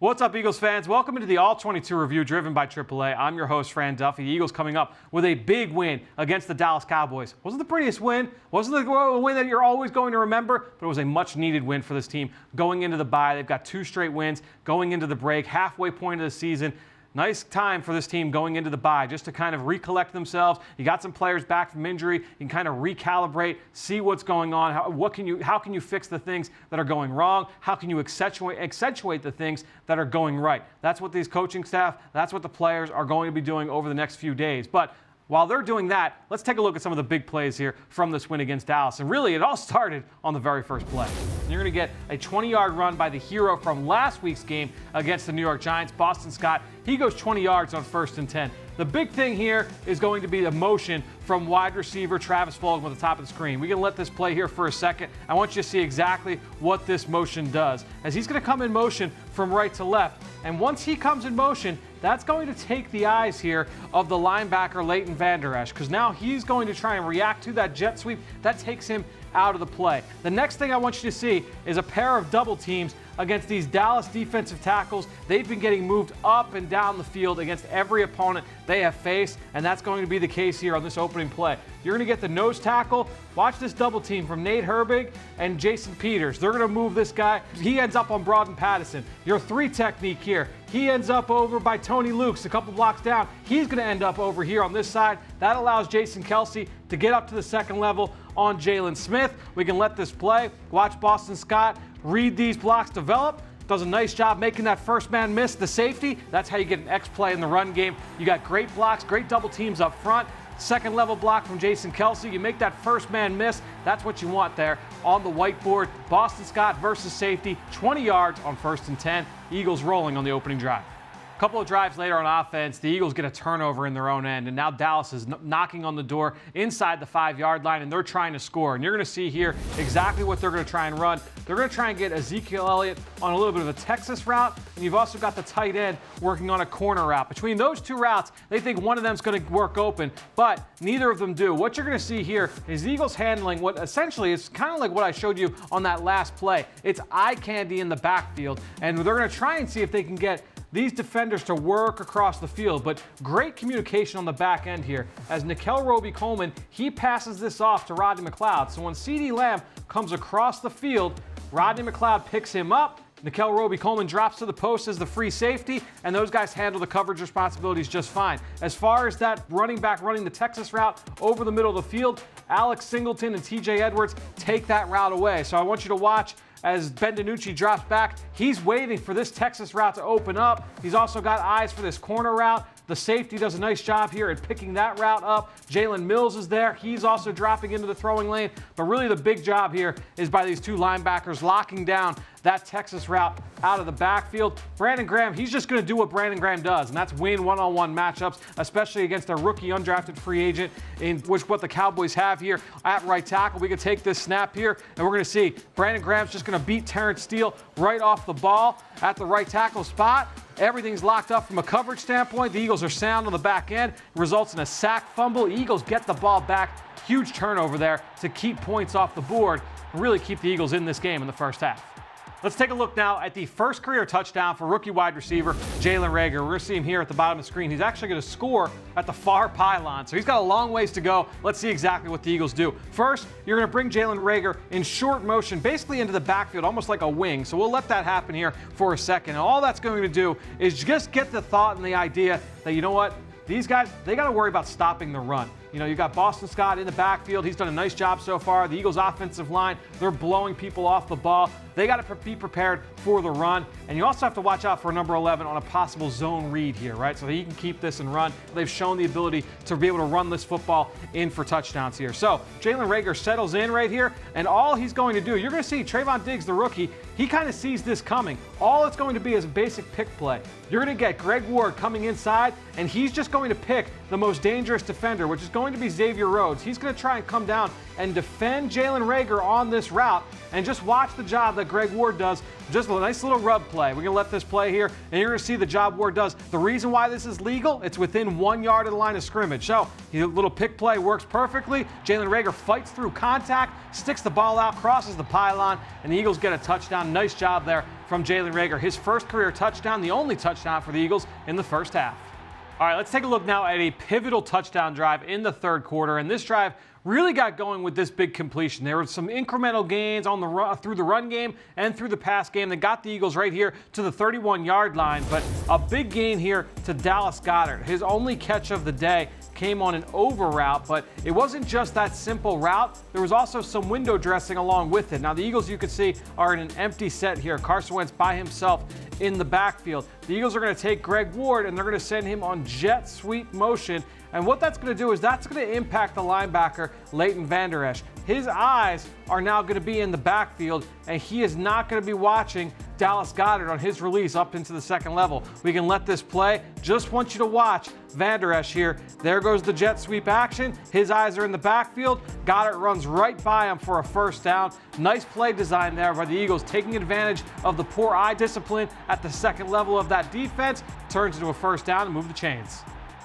What's up, Eagles fans? Welcome into the All-22 review driven by AAA. I'm your host, Fran Duffy. The Eagles coming up with a big win against the Dallas Cowboys. Wasn't the prettiest win, wasn't the win that you're always going to remember, but it was a much-needed win for this team going into the bye. They've got 2 straight wins going into the break, halfway point of the season. Nice time for this team going into the bye just to kind of recollect themselves. You got some players back from injury. You can kind of recalibrate, see what's going on. How can you fix the things that are going wrong? How can you accentuate the things that are going right? That's what these coaching staff, that's what the players are going to be doing over the next few days. But while they're doing that, let's take a look at some of the big plays here from this win against Dallas. And really, it all started on the very first play. You're going to get a 20-yard run by the hero from last week's game against the New York Giants, Boston Scott. He goes 20 yards on 1st and 10. The big thing here is going to be the motion from wide receiver Travis Fulgham at the top of the screen. We're going to let this play here for a second. I want you to see exactly what this motion does. As he's going to come in motion from right to left, and once he comes in motion, that's going to take the eyes here of the linebacker Leighton Vander Esch, because now he's going to try and react to that jet sweep. That takes him out of the play. The next thing I want you to see is a pair of double teams against these Dallas defensive tackles. They've been getting moved up and down the field against every opponent they have faced, and that's going to be the case here on this opening play. You're going to get the nose tackle. Watch this double team from Nate Herbig and Jason Peters. They're going to move this guy. He ends up on Broden Patterson. Your 3 technique here. He ends up over by Tony Lukes a couple blocks down. He's going to end up over here on this side. That allows Jason Kelsey to get up to the second level on Jalen Smith. We can let this play. Watch Boston Scott read these blocks develop. Does a nice job making that first man miss the safety. That's how you get an X play in the run game. You got great blocks, great double teams up front. Second level block from Jason Kelsey. You make that first man miss. That's what you want there on the whiteboard. Boston Scott versus safety, 20 yards on 1st and 10. Eagles rolling on the opening drive. A couple of drives later on offense, the Eagles get a turnover in their own end, and now Dallas is knocking on the door inside the 5-yard line, and they're trying to score. And you're going to see here exactly what they're going to try and run. They're going to try and get Ezekiel Elliott on a little bit of a Texas route, and you've also got the tight end working on a corner route. Between those 2 routes, they think one of them is going to work open, but neither of them do. What you're going to see here is the Eagles handling what essentially is kind of like what I showed you on that last play. It's eye candy in the backfield, and they're going to try and see if they can get these defenders to work across the field, but great communication on the back end here. As Nikel Roby-Coleman, he passes this off to Rodney McLeod. So when CeeDee Lamb comes across the field, Rodney McLeod picks him up. Nikel Roby-Coleman drops to the post as the free safety, and those guys handle the coverage responsibilities just fine. As far as that running back running the Texas route over the middle of the field, Alex Singleton and TJ Edwards take that route away. So I want you to watch as Ben DiNucci drops back. He's waiting for this Texas route to open up. He's also got eyes for this corner route. The safety does a nice job here at picking that route up. Jalen Mills is there. He's also dropping into the throwing lane. But really the big job here is by these 2 linebackers locking down that Texas route out of the backfield. Brandon Graham, he's just going to do what Brandon Graham does, and that's win one-on-one matchups, especially against a rookie undrafted free agent, in which what the Cowboys have here at right tackle. We can take this snap here, and we're going to see Brandon Graham's just going to beat Terrence Steele right off the ball at the right tackle spot. Everything's locked up from a coverage standpoint. The Eagles are sound on the back end. Results in a sack fumble. Eagles get the ball back. Huge turnover there to keep points off the board and really keep the Eagles in this game in the first half. Let's take a look now at the first career touchdown for rookie wide receiver Jalen Reagor. We're going to see him here at the bottom of the screen. He's actually going to score at the far pylon, so he's got a long ways to go. Let's see exactly what the Eagles do. First, you're going to bring Jalen Reagor in short motion, basically into the backfield, almost like a wing. So we'll let that happen here for a second. And all that's going to do is just get the thought and the idea that, you know what, these guys, they got to worry about stopping the run. You know, you got Boston Scott in the backfield. He's done a nice job so far. The Eagles' offensive line, they're blowing people off the ball. They got to be prepared for the run. And you also have to watch out for number 11 on a possible zone read here, right? So that he can keep this and run. They've shown the ability to be able to run this football in for touchdowns here. So Jalen Reagor settles in right here, and all he's going to do, you're going to see Trayvon Diggs, the rookie, he kind of sees this coming. All it's going to be is a basic pick play. You're going to get Greg Ward coming inside, and he's just going to pick the most dangerous defender, which is going going to be Xavier Rhodes. He's going to try and come down and defend Jalen Reagor on this route, and just watch the job that Greg Ward does. Just a nice little rub play. We're going to let this play here, and you're going to see the job Ward does. The reason why this is legal, it's within 1 yard of the line of scrimmage. So, a little pick play works perfectly. Jalen Reagor fights through contact, sticks the ball out, crosses the pylon, and the Eagles get a touchdown. Nice job there from Jalen Reagor. His first career touchdown, the only touchdown for the Eagles in the first half. All right, let's take a look now at a pivotal touchdown drive in the third quarter, and this drive really got going with this big completion. There were some incremental gains on the through the run game and through the pass game that got the Eagles right here to the 31-yard line, but a big gain here to Dallas Goedert. His only catch of the day came on an over route, but it wasn't just that simple route. There was also some window dressing along with it. Now, the Eagles, you can see, are in an empty set here. Carson Wentz by himself in the backfield. The Eagles are going to take Greg Ward, and they're going to send him on jet sweep motion. And what that's going to do is that's going to impact the linebacker, Leighton Vander Esch. His eyes are now going to be in the backfield, and he is not going to be watching Dallas Goedert on his release up into the second level. We can let this play. Just want you to watch Vander Esch here. There goes the jet sweep action. His eyes are in the backfield. Goedert runs right by him for a first down. Nice play design there by the Eagles, taking advantage of the poor eye discipline at the second level of that defense. Turns into a first down and move the chains.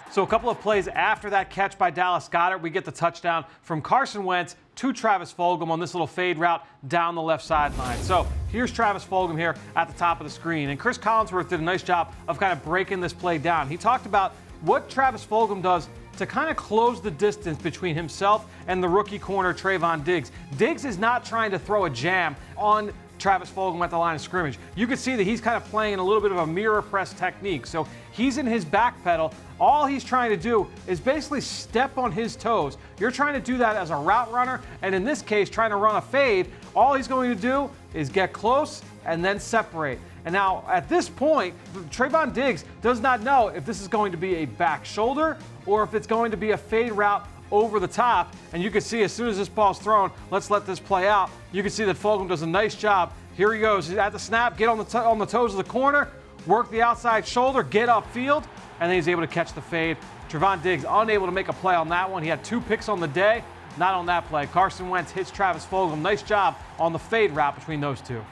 So a couple of plays after that catch by Dallas Goedert, we get the touchdown from Carson Wentz to Travis Fulgham on this little fade route down the left sideline. So here's Travis Fulgham here at the top of the screen. And Chris Collinsworth did a nice job of kind of breaking this play down. He talked about what Travis Fulgham does to kind of close the distance between himself and the rookie corner Trayvon Diggs. Diggs is not trying to throw a jam on Travis Fulgham at the line of scrimmage. You can see that he's kind of playing a little bit of a mirror press technique. So he's in his back pedal. All he's trying to do is basically step on his toes. You're trying to do that as a route runner, and in this case, trying to run a fade. All he's going to do is get close and then separate. And now, at this point, Trayvon Diggs does not know if this is going to be a back shoulder or if it's going to be a fade route over the top. And you can see as soon as this ball's thrown, let's let this play out. You can see that Fulgham does a nice job. Here he goes. He's at the snap, get on the toes of the corner, work the outside shoulder, get upfield, and then he's able to catch the fade. Trayvon Diggs unable to make a play on that one. He had 2 picks on the day, not on that play. Carson Wentz hits Travis Fulgham. Nice job on the fade route between those two.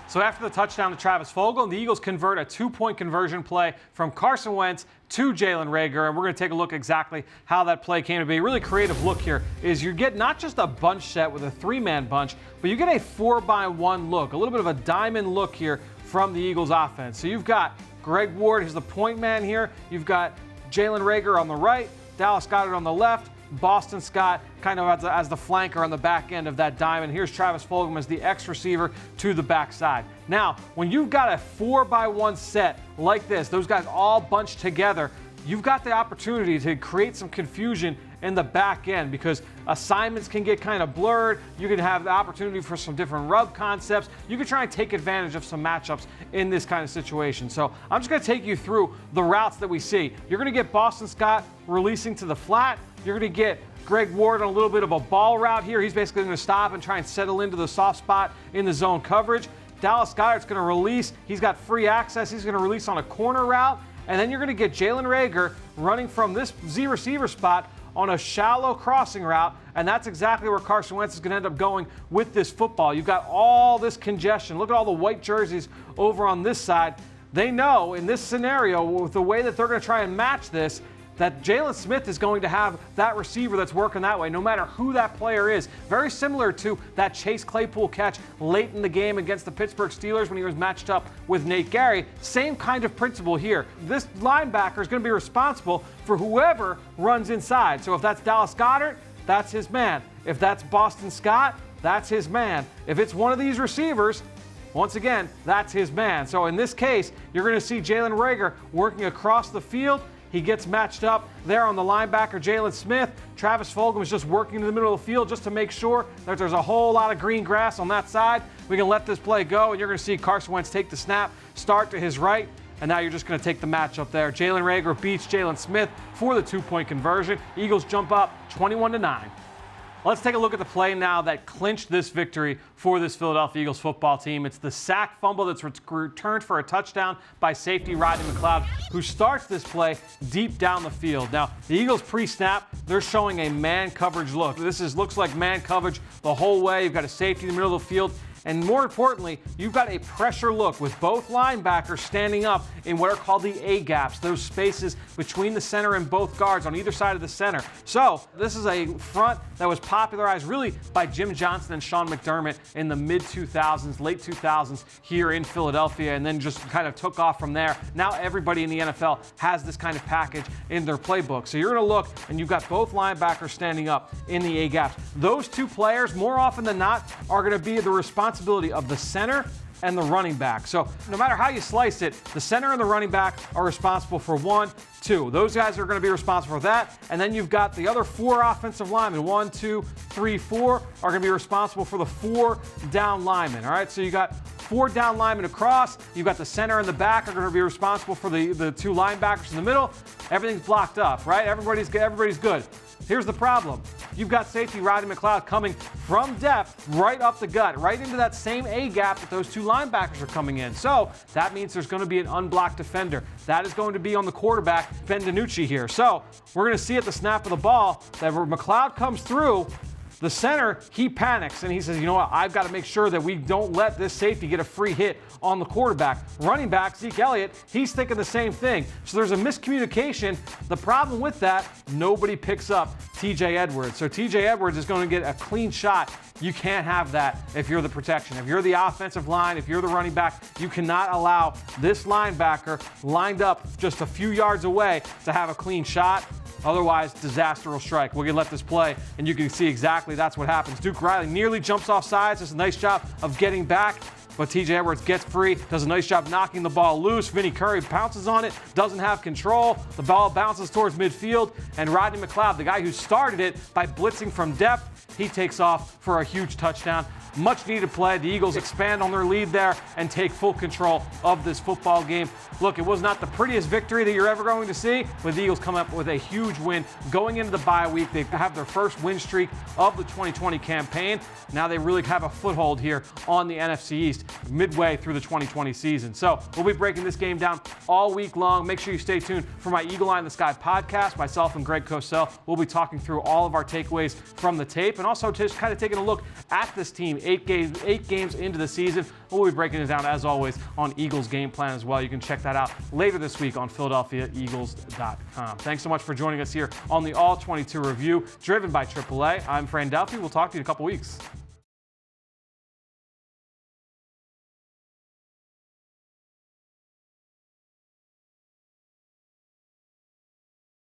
So after the touchdown to Travis Fulgham, the Eagles convert a 2-point conversion play from Carson Wentz to Jalen Reagor, and we're going to take a look exactly how that play came to be. A really creative look here is you get not just a bunch set with a 3-man bunch, but you get a 4-by-1 look, a little bit of a diamond look here from the Eagles offense. So you've got Greg Ward, who's the point man here. You've got Jalen Reagor on the right, Dallas Goedert on the left, Boston Scott kind of as the flanker on the back end of that diamond. Here's Travis Fulgham as the X receiver to the backside. Now, when you've got a 4-by-1 set like this, those guys all bunched together, you've got the opportunity to create some confusion in the back end because assignments can get kind of blurred. You can have the opportunity for some different rub concepts. You can try and take advantage of some matchups in this kind of situation. So I'm just going to take you through the routes that we see. You're going to get Boston Scott releasing to the flat. You're going to get Greg Ward on a little bit of a ball route here. He's basically going to stop and try and settle into the soft spot in the zone coverage. Dallas Goedert's going to release. He's got free access. He's going to release on a corner route. And then you're going to get Jalen Reagor running from this Z receiver spot on a shallow crossing route, and that's exactly where Carson Wentz is going to end up going with this football. You've got all this congestion. Look at all the white jerseys over on this side. They know in this scenario, with the way that they're going to try and match this, that Jalen Smith is going to have that receiver that's working that way, no matter who that player is. Very similar to that Chase Claypool catch late in the game against the Pittsburgh Steelers when he was matched up with Nate Gary. Same kind of principle here. This linebacker is going to be responsible for whoever runs inside. So if that's Dallas Goedert, that's his man. If that's Boston Scott, that's his man. If it's one of these receivers, once again, that's his man. So in this case, you're going to see Jalen Reagor working across the field. He gets matched up there on the linebacker, Jalen Smith. Travis Fulgham is just working in the middle of the field just to make sure that there's a whole lot of green grass on that side. We can let this play go, and you're going to see Carson Wentz take the snap, start to his right, and now you're just going to take the matchup there. Jalen Reagor beats Jalen Smith for the 2-point conversion. Eagles jump up 21-9. Let's take a look at the play now that clinched this victory for this Philadelphia Eagles football team. It's the sack fumble that's returned for a touchdown by safety Rodney McLeod, who starts this play deep down the field. Now, the Eagles pre-snap, they're showing a man coverage look. Looks like man coverage the whole way. You've got a safety in the middle of the field. And more importantly, you've got a pressure look with both linebackers standing up in what are called the A-gaps, those spaces between the center and both guards on either side of the center. So this is a front that was popularized really by Jim Johnson and Sean McDermott in the mid-2000s, late 2000s here in Philadelphia, and then just kind of took off from there. Now everybody in the NFL has this kind of package in their playbook. So you're going to look, and you've got both linebackers standing up in the A-gaps. Those two players, more often than not, are going to be the responsibility of the center and the running back. So no matter how you slice it, the center and the running back are responsible for 1, 2. Those guys are going to be responsible for that. And then you've got the other 4 offensive linemen, 1, 2, 3, 4, are going to be responsible for the 4 down linemen. All right, so you got 4 down linemen across. You've got the center and the back are going to be responsible for the 2 linebackers in the middle. Everything's blocked up, right? Everybody's good. Here's the problem. You've got safety Rodney McLeod coming from depth right up the gut, right into that same A-gap that those 2 linebackers are coming in. So that means there's going to be an unblocked defender. That is going to be on the quarterback, Ben DiNucci here. So we're going to see at the snap of the ball that where McLeod comes through, the center, he panics and he says, you know what, I've got to make sure that we don't let this safety get a free hit on the quarterback. Running back, Zeke Elliott, he's thinking the same thing. So there's a miscommunication. The problem with that, nobody picks up TJ Edwards. So TJ Edwards is going to get a clean shot. You can't have that if you're the protection. If you're the offensive line, if you're the running back, you cannot allow this linebacker lined up just a few yards away to have a clean shot. Otherwise, disaster will strike. We're going to let this play, and you can see exactly that's what happens. Duke Riley nearly jumps off sides. Does a nice job of getting back, but TJ Edwards gets free, does a nice job knocking the ball loose. Vinny Curry pounces on it, doesn't have control. The ball bounces towards midfield, and Rodney McLeod, the guy who started it by blitzing from depth, he takes off for a huge touchdown. Much needed play. The Eagles expand on their lead there and take full control of this football game. Look, it was not the prettiest victory that you're ever going to see, but the Eagles come up with a huge win going into the bye week. They have their first win streak of the 2020 campaign. Now they really have a foothold here on the NFC East midway through the 2020 season. So we'll be breaking this game down all week long. Make sure you stay tuned for my Eagle Eye in the Sky podcast. Myself and Greg Cosell will be talking through all of our takeaways from the tape and also just kind of taking a look at this team 8 games into the season. We'll be breaking it down, as always, on Eagles Game Plan as well. You can check that out later this week on PhiladelphiaEagles.com. Thanks so much for joining us here on the All-22 review, driven by AAA. I'm Fran Duffy. We'll talk to you in a couple weeks.